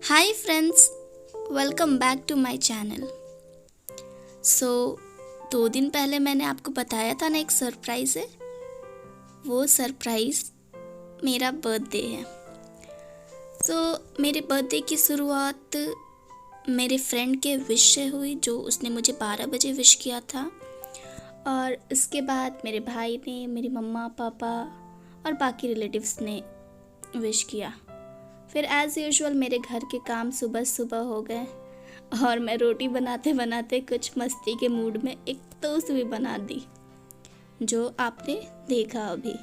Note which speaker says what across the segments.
Speaker 1: Hi friends, welcome back to my channel. So 2 दिन पहले मैंने आपको बताया था ना, एक सरप्राइज़ है। वो सरप्राइज़ मेरा बर्थडे है। मेरे बर्थडे की शुरुआत मेरे फ्रेंड के विश से हुई, जो उसने मुझे 12 बजे विश किया था। और इसके बाद मेरे भाई ने, मेरी मम्मा पापा और बाकी रिलेटिव्स ने विश किया। फिर एज़ यूजुअल मेरे घर के काम सुबह सुबह हो गए और मैं रोटी बनाते बनाते कुछ मस्ती के मूड में एक टोस्ट भी बना दी, जो आपने देखा अभी।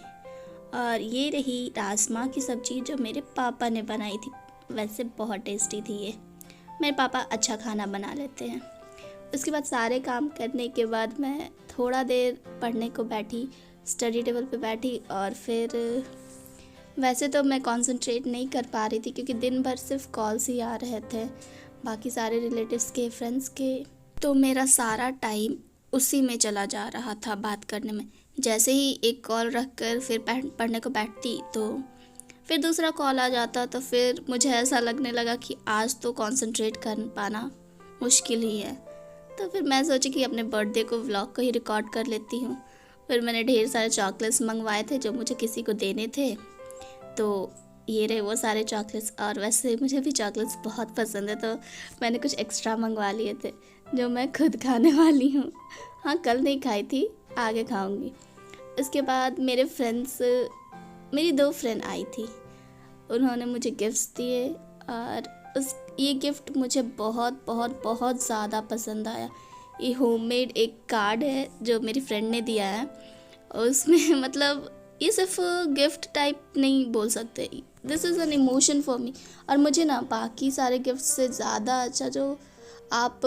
Speaker 1: और ये रही राजमा की सब्ज़ी जो मेरे पापा ने बनाई थी। वैसे बहुत टेस्टी थी ये। मेरे पापा अच्छा खाना बना लेते हैं। उसके बाद सारे काम करने के बाद मैं थोड़ा देर पढ़ने को बैठी, स्टडी टेबल पे बैठी। और फिर वैसे तो मैं कंसंट्रेट नहीं कर पा रही थी, क्योंकि दिन भर सिर्फ कॉल्स ही आ रहे थे, बाकी सारे रिलेटिव्स के, फ्रेंड्स के। तो मेरा सारा टाइम उसी में चला जा रहा था, बात करने में। जैसे ही एक कॉल रख कर फिर पढ़ने को बैठती तो फिर दूसरा कॉल आ जाता। तो फिर मुझे ऐसा लगने लगा कि आज तो कंसंट्रेट कर पाना मुश्किल ही है। तो फिर मैं सोची कि अपने बर्थडे को, व्लॉग को ही रिकॉर्ड कर लेती हूँ। फिर मैंने ढेर सारे चॉकलेट्स मंगवाए थे जो मुझे किसी को देने थे। तो ये रहे वो सारे चॉकलेट्स। और वैसे मुझे भी चॉकलेट्स बहुत पसंद है, तो मैंने कुछ एक्स्ट्रा मंगवा लिए थे जो मैं खुद खाने वाली हूँ। हाँ, कल नहीं खाई थी, आगे खाऊंगी। इसके बाद मेरी 2 फ्रेंड आई थी। उन्होंने मुझे गिफ्ट्स दिए और ये गिफ्ट मुझे बहुत बहुत बहुत ज़्यादा पसंद आया। ये होममेड एक कार्ड है जो मेरी फ्रेंड ने दिया है। और उसमें मतलब ये सिर्फ गिफ्ट टाइप नहीं बोल सकते, this is an emotion for me. और मुझे ना बाकी सारे गिफ्ट से ज़्यादा अच्छा, जो आप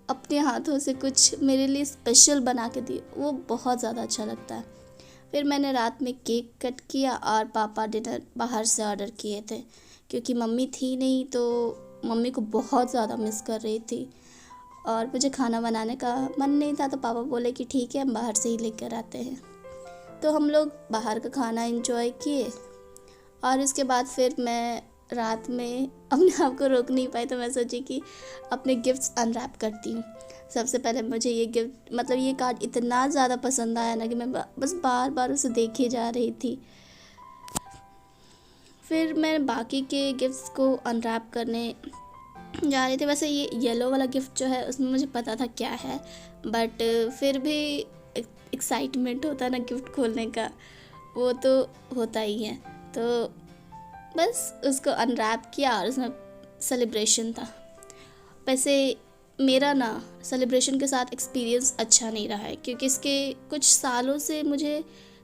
Speaker 1: अपने हाथों से कुछ मेरे लिए स्पेशल बना के दिए, वो बहुत ज़्यादा अच्छा लगता है। फिर मैंने रात में केक कट किया और पापा डिनर बाहर से ऑर्डर किए थे, क्योंकि मम्मी थी नहीं, तो मम्मी को बहुत ज़्यादा मिस कर रही थी और मुझे खाना बनाने का मन नहीं था। तो पापा बोले कि ठीक है, हम बाहर से ही लेकर आते हैं। तो हम लोग बाहर का खाना एंजॉय किए। और इसके बाद फिर मैं रात में अपने आप को रोक नहीं पाई, तो मैं सोची कि अपने गिफ्ट्स अनरैप करती हूँ। सबसे पहले मुझे ये गिफ्ट, मतलब ये कार्ड इतना ज़्यादा पसंद आया ना कि मैं बस बार बार उसे देखे जा रही थी। फिर मैं बाकी के गिफ्ट्स को अनरैप करने जा रही थी। वैसे ये येलो वाला गिफ्ट जो है, उसमें मुझे पता था क्या है, बट फिर भी एक्साइटमेंट होता है ना गिफ्ट खोलने का, वो तो होता ही है। तो बस उसको अनरैप किया और उसमें सेलिब्रेशन था। वैसे मेरा ना सेलिब्रेशन के साथ एक्सपीरियंस अच्छा नहीं रहा है, क्योंकि इसके कुछ सालों से मुझे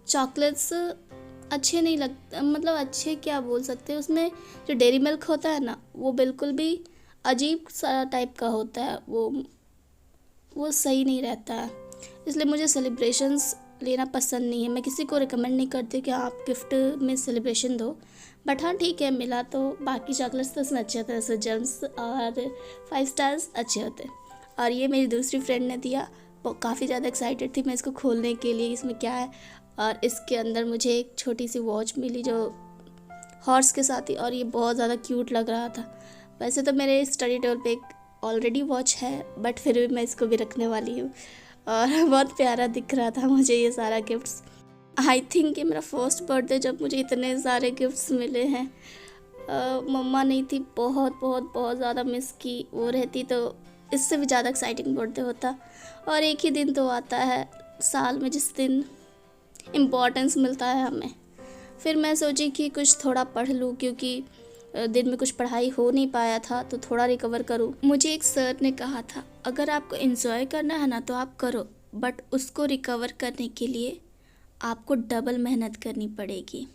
Speaker 1: चॉकलेट्स अच्छे नहीं लगते। मतलब अच्छे क्या बोल सकते हैं, उसमें जो डेयरी मिल्क होता है ना, वो बिल्कुल भी अजीब सा टाइप का होता है, वो सही नहीं रहता है। इसलिए मुझे सेलिब्रेशंस लेना पसंद नहीं है। मैं किसी को रिकमेंड नहीं करती कि आप गिफ्ट में सेलिब्रेशन दो, बट हाँ ठीक है, मिला तो बाकी चॉकलेट्स तो उसमें अच्छे होते हैं, जैसे जेम्स और 5 स्टार्स अच्छे होते हैं। और ये मेरी दूसरी फ्रेंड ने दिया, वो काफ़ी ज़्यादा एक्साइटेड थी मैं इसको खोलने के लिए, इसमें क्या है। और इसके अंदर मुझे एक छोटी सी वॉच मिली जो हॉर्स के साथ थी, और ये बहुत ज़्यादा क्यूट लग रहा था। वैसे तो मेरे स्टडी टेबल पे एक ऑलरेडी वॉच है, बट फिर भी मैं इसको भी रखने वाली हूँ। और बहुत प्यारा दिख रहा था मुझे ये सारा गिफ्ट्स। आई थिंक ये मेरा फर्स्ट बर्थडे जब मुझे इतने सारे गिफ्ट्स मिले हैं। मम्मा नहीं थी, बहुत बहुत बहुत ज़्यादा मिस की। वो रहती तो इससे भी ज़्यादा एक्साइटिंग बर्थडे होता। और एक ही दिन तो आता है साल में जिस दिन इम्पोर्टेंस मिलता है हमें। फिर मैं सोची कि कुछ थोड़ा पढ़ लूँ, क्योंकि दिन में कुछ पढ़ाई हो नहीं पाया था, तो थोड़ा रिकवर करूँ। मुझे एक सर ने कहा था, अगर आपको एंजॉय करना है ना तो आप करो, बट उसको रिकवर करने के लिए आपको डबल मेहनत करनी पड़ेगी।